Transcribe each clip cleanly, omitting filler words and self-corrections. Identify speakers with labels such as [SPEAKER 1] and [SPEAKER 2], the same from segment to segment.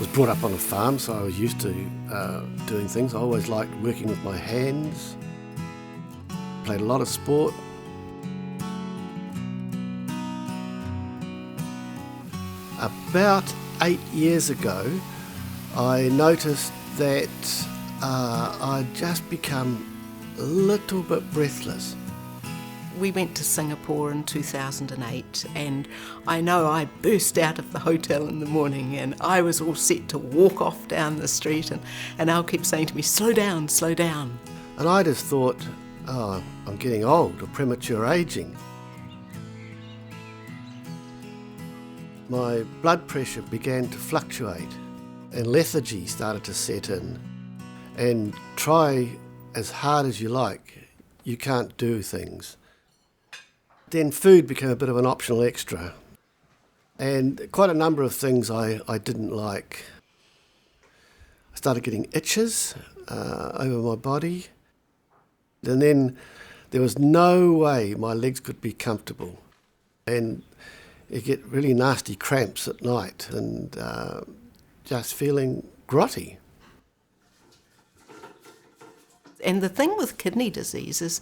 [SPEAKER 1] was brought up on a farm, so I was used to doing things. I always liked working with my hands, played a lot of sport. About 8 years ago, I noticed that I'd just become a little bit breathless.
[SPEAKER 2] We went to Singapore in 2008, and I know I burst out of the hotel in the morning and I was all set to walk off down the street, and Al kept saying to me, slow down, slow down.
[SPEAKER 1] And I just thought, oh, I'm getting old, or premature ageing. My blood pressure began to fluctuate and lethargy started to set in. And try as hard as you like, you can't do things. Then food became a bit of an optional extra. And quite a number of things I didn't like. I started getting itches over my body. And then there was no way my legs could be comfortable. And you get really nasty cramps at night and just feeling grotty.
[SPEAKER 2] And the thing with kidney disease is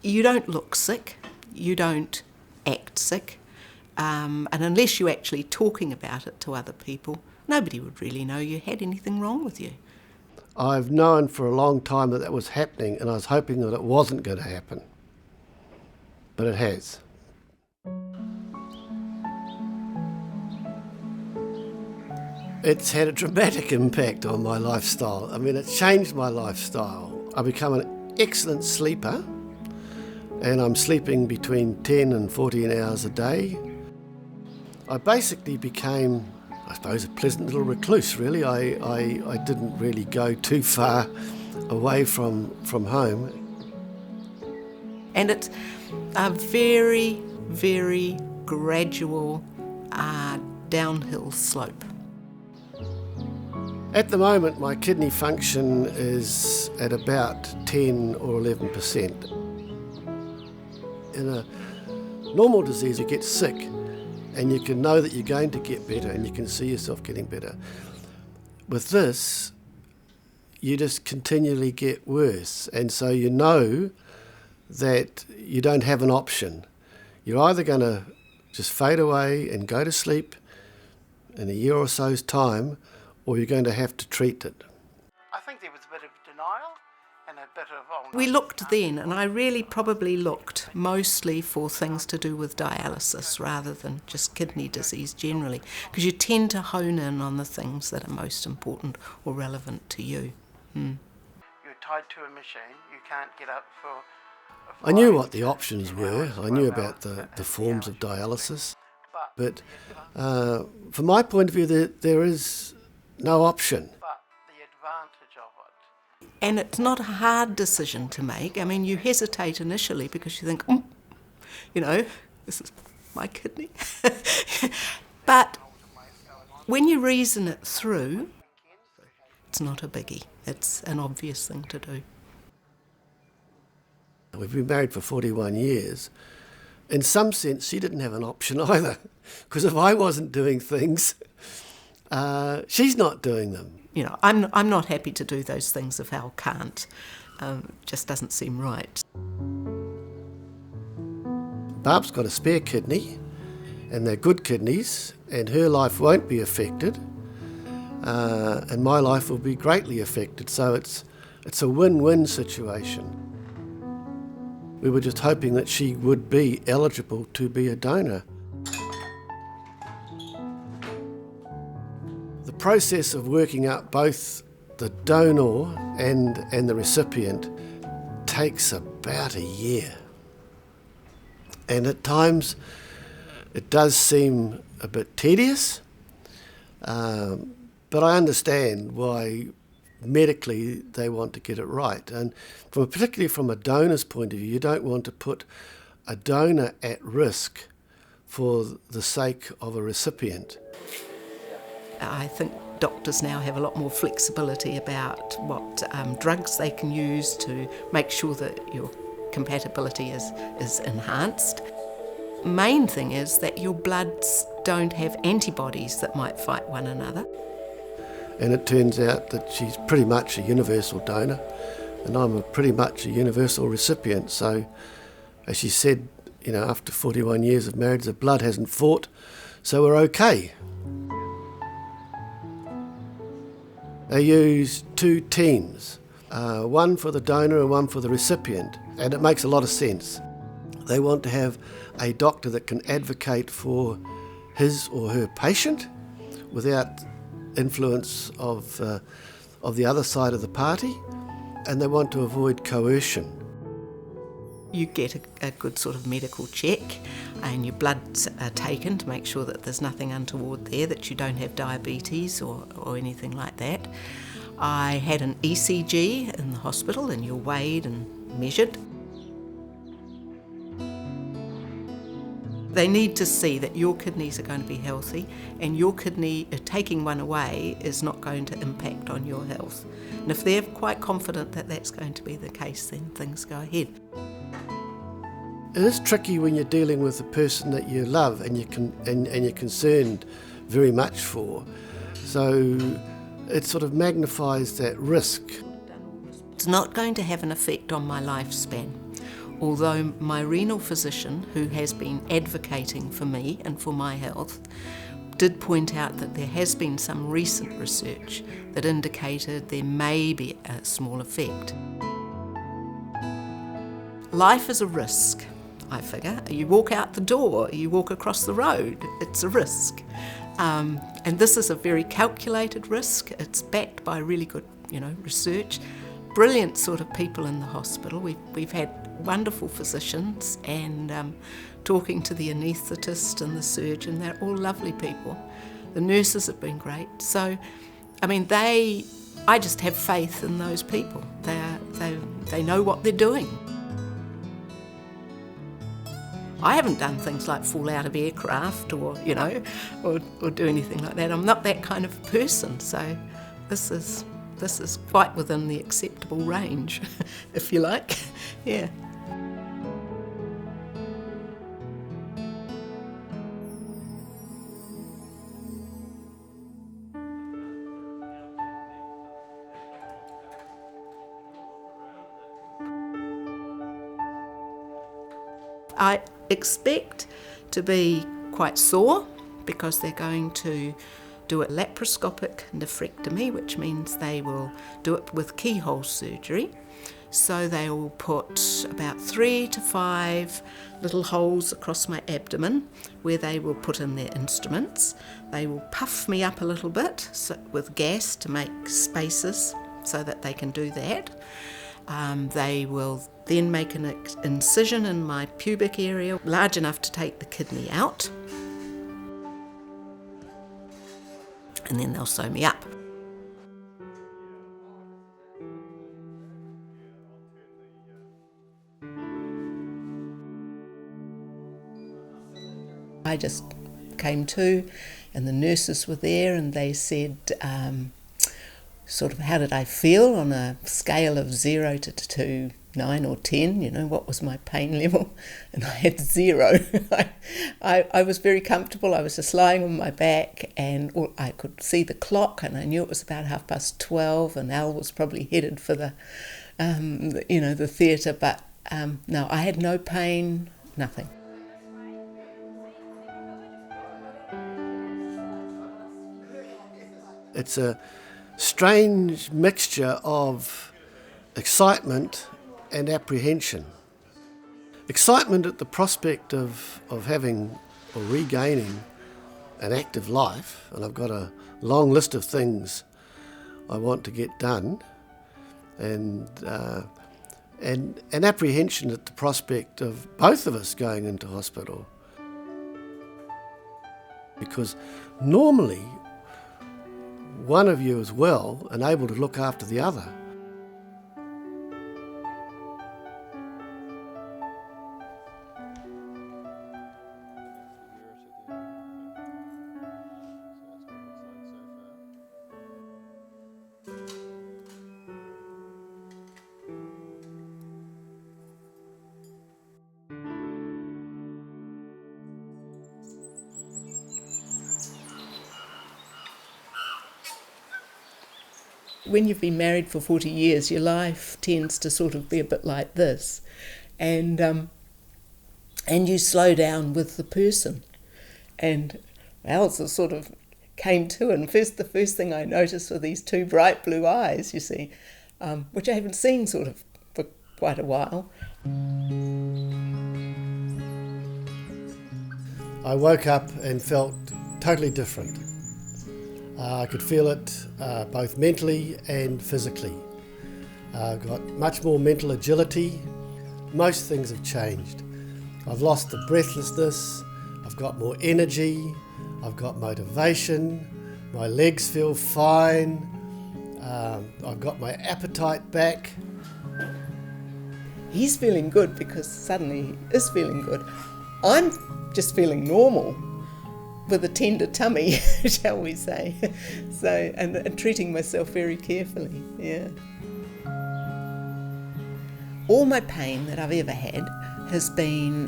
[SPEAKER 2] you don't look sick, you don't act sick, and unless you're actually talking about it to other people, nobody would really know you had anything wrong with you.
[SPEAKER 1] I've known for a long time that was happening, and I was hoping that it wasn't going to happen. But it has. It's had a dramatic impact on my lifestyle. I mean, it's changed my lifestyle. I've become an excellent sleeper, and I'm sleeping between 10 and 14 hours a day. I basically became, I suppose, a pleasant little recluse, really. I didn't really go too far away from home.
[SPEAKER 2] And it's a very, very gradual downhill slope.
[SPEAKER 1] At the moment, my kidney function is at about 10 or 11%. In a normal disease, you get sick and you can know that you're going to get better and you can see yourself getting better. With this, you just continually get worse, and so you know that you don't have an option. You're either going to just fade away and go to sleep in a year or so's time, or you're going to have to treat it.
[SPEAKER 3] I think there was a bit of denial and a bit of...
[SPEAKER 2] We looked then, and I really probably looked mostly for things to do with dialysis rather than just kidney disease generally, because you tend to hone in on the things that are most important or relevant to you.
[SPEAKER 3] You're tied to a machine, you can't get up for...
[SPEAKER 1] I knew what the options were. I knew about the forms of dialysis. But from my point of view, there is no option.
[SPEAKER 3] But the advantage of it.
[SPEAKER 2] And it's not a hard decision to make. I mean, you hesitate initially because you think, this is my kidney. But when you reason it through, it's not a biggie. It's an obvious thing to do.
[SPEAKER 1] We've been married for 41 years. In some sense, she didn't have an option either, because if I wasn't doing things, she's not doing them.
[SPEAKER 2] I'm not happy to do those things if Al can't. Just doesn't seem right.
[SPEAKER 1] Barb's got a spare kidney, and they're good kidneys, and her life won't be affected, and my life will be greatly affected. So it's a win-win situation. We were just hoping that she would be eligible to be a donor. The process of working out both the donor and the recipient takes about a year. And at times it does seem a bit tedious, but I understand why medically they want to get it right. And particularly from a donor's point of view, you don't want to put a donor at risk for the sake of a recipient.
[SPEAKER 2] I think doctors now have a lot more flexibility about what drugs they can use to make sure that your compatibility is enhanced. Main thing is that your bloods don't have antibodies that might fight one another.
[SPEAKER 1] And it turns out that she's pretty much a universal donor, and I'm pretty much a universal recipient. So, as she said, after 41 years of marriage, the blood hasn't fought, so we're okay. They use two teams, one for the donor and one for the recipient, and it makes a lot of sense. They want to have a doctor that can advocate for his or her patient without influence of the other side of the party, and they want to avoid coercion.
[SPEAKER 2] You get a good sort of medical check and your bloods are taken to make sure that there's nothing untoward there, that you don't have diabetes or anything like that. I had an ECG in the hospital and you're weighed and measured. They need to see that your kidneys are going to be healthy, and your kidney, taking one away, is not going to impact on your health. And if they're quite confident that that's going to be the case, then things go ahead.
[SPEAKER 1] It is tricky when you're dealing with a person that you love and you're concerned very much for. So it sort of magnifies that risk.
[SPEAKER 2] It's not going to have an effect on my lifespan. Although my renal physician, who has been advocating for me and for my health, did point out that there has been some recent research that indicated there may be a small effect. Life is a risk, I figure. You walk out the door, you walk across the road, it's a risk. And this is a very calculated risk. It's backed by really good, research. Brilliant sort of people in the hospital. We've had wonderful physicians, and talking to the anaesthetist and the surgeon, they're all lovely people. The nurses have been great. So, I just have faith in those people. They know what they're doing. I haven't done things like fall out of aircraft or do anything like that. I'm not that kind of person. So this is quite within the acceptable range, if you like. Yeah. I expect to be quite sore because they're going to do a laparoscopic nephrectomy, which means they will do it with keyhole surgery. So they will put about 3 to 5 little holes across my abdomen where they will put in their instruments. They will puff me up a little bit with gas to make spaces so that they can do that. They will then make an incision in my pubic area large enough to take the kidney out. And then they'll sew me up. I just came to, and the nurses were there, and they said, sort of, how did I feel on a scale of 0 to 9 or 10, what was my pain level? And I had 0. I was very comfortable. I was just lying on my back, and I could see the clock, and I knew it was about 12:30, and Al was probably headed for the theatre, but no, I had no pain, nothing.
[SPEAKER 1] It's a strange mixture of excitement and apprehension. Excitement at the prospect of having or regaining an active life, and I've got a long list of things I want to get done, and apprehension at the prospect of both of us going into hospital. Because normally one of you is well and able to look after the other.
[SPEAKER 2] When you've been married for 40 years, your life tends to sort of be a bit like this. And you slow down with the person. And Elsa sort of came to, and the first thing I noticed were these two bright blue eyes, you see, which I haven't seen sort of for quite a while.
[SPEAKER 1] I woke up and felt totally different. I could feel it both mentally and physically. I've got much more mental agility. Most things have changed. I've lost the breathlessness, I've got more energy, I've got motivation, my legs feel fine, I've got my appetite back.
[SPEAKER 2] He's feeling good because suddenly he is feeling good. I'm just feeling normal with a tender tummy, shall we say. So, and treating myself very carefully, yeah. All my pain that I've ever had has been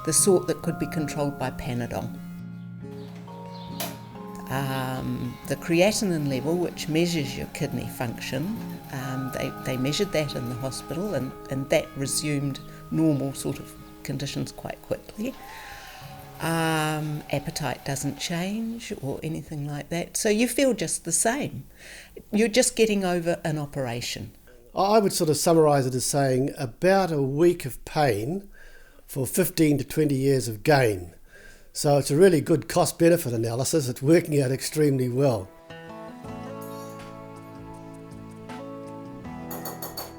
[SPEAKER 2] the sort that could be controlled by Panadol. The creatinine level, which measures your kidney function, they measured that in the hospital, and that resumed normal sort of conditions quite quickly. Appetite doesn't change or anything like that, so you feel just the same. You're just getting over an operation.
[SPEAKER 1] I would sort of summarise it as saying about a week of pain for 15 to 20 years of gain. So it's a really good cost-benefit analysis. It's working out extremely well.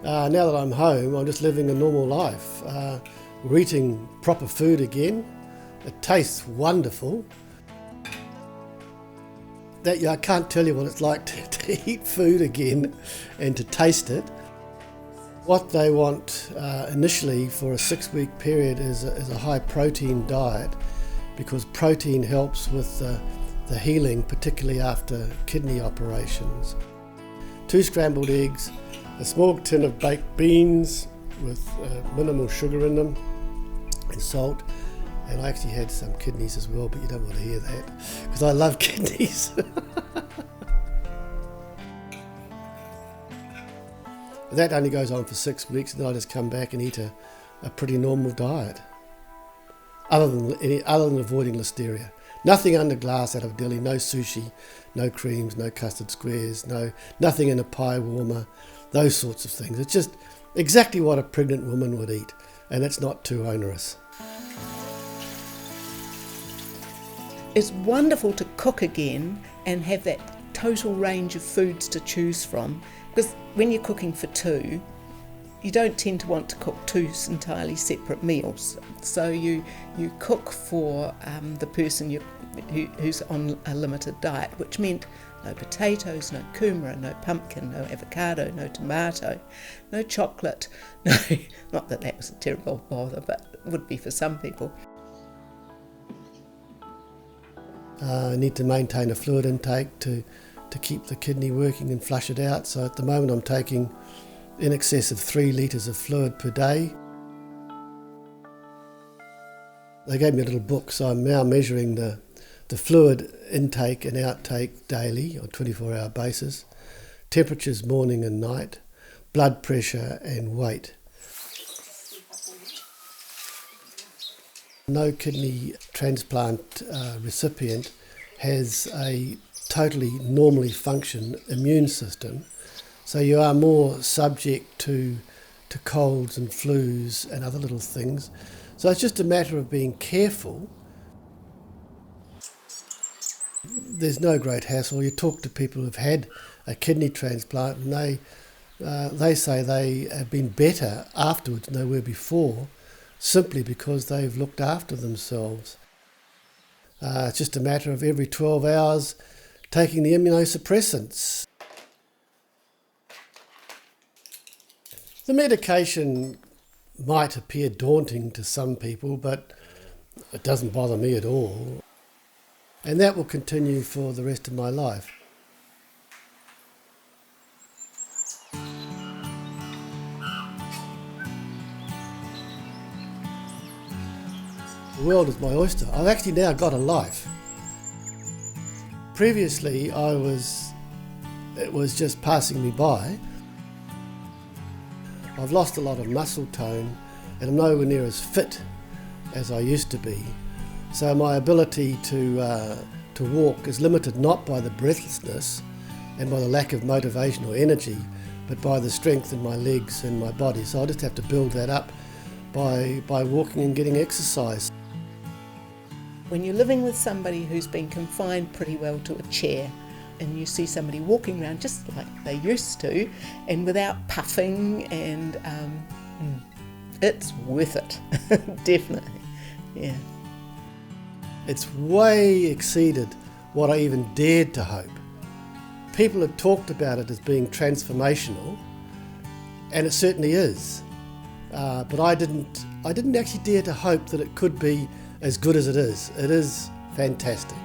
[SPEAKER 1] Now that I'm home, I'm just living a normal life. We're eating proper food again. It tastes wonderful. I can't tell you what it's like to eat food again and to taste it. What they want initially for a 6-week period is a high protein diet, because protein helps with the healing, particularly after kidney operations. 2 scrambled eggs, a small tin of baked beans with minimal sugar in them and salt. And I actually had some kidneys as well, but you don't want to hear that because I love kidneys. That only goes on for 6 weeks, and then I just come back and eat a pretty normal diet, other than avoiding listeria. Nothing under glass out of deli, no sushi, no creams, no custard squares, nothing in a pie warmer, those sorts of things. It's just exactly what a pregnant woman would eat, and it's not too onerous.
[SPEAKER 2] It's wonderful to cook again and have that total range of foods to choose from, because when you're cooking for 2, you don't tend to want to cook 2 entirely separate meals. So you cook for the person who's on a limited diet, which meant no potatoes, no kumara, no pumpkin, no avocado, no tomato, no chocolate. No, not that that was a terrible bother, but it would be for some people.
[SPEAKER 1] I need to maintain a fluid intake to keep the kidney working and flush it out. So at the moment I'm taking in excess of 3 litres of fluid per day. They gave me a little book, so I'm now measuring the fluid intake and outtake daily on a 24-hour basis, temperatures morning and night, blood pressure and weight. No kidney transplant recipient has a totally normally function immune system, so you are more subject to colds and flus and other little things. So it's just a matter of being careful. There's no great hassle. You talk to people who've had a kidney transplant, and they say they have been better afterwards than they were before, simply because they've looked after themselves. It's just a matter of every 12 hours taking the immunosuppressants. The medication might appear daunting to some people, but it doesn't bother me at all. And that will continue for the rest of my life. The world is my oyster. I've actually now got a life. Previously I was it was just passing me by. I've lost a lot of muscle tone and I'm nowhere near as fit as I used to be. So my ability to walk is limited not by the breathlessness and by the lack of motivation or energy, but by the strength in my legs and my body. So I just have to build that up by walking and getting exercise.
[SPEAKER 2] When you're living with somebody who's been confined pretty well to a chair, and you see somebody walking around just like they used to, and without puffing, and it's worth it, definitely, yeah.
[SPEAKER 1] It's way exceeded what I even dared to hope. People have talked about it as being transformational, and it certainly is. But I didn't actually dare to hope that it could be as good as it is. It is fantastic.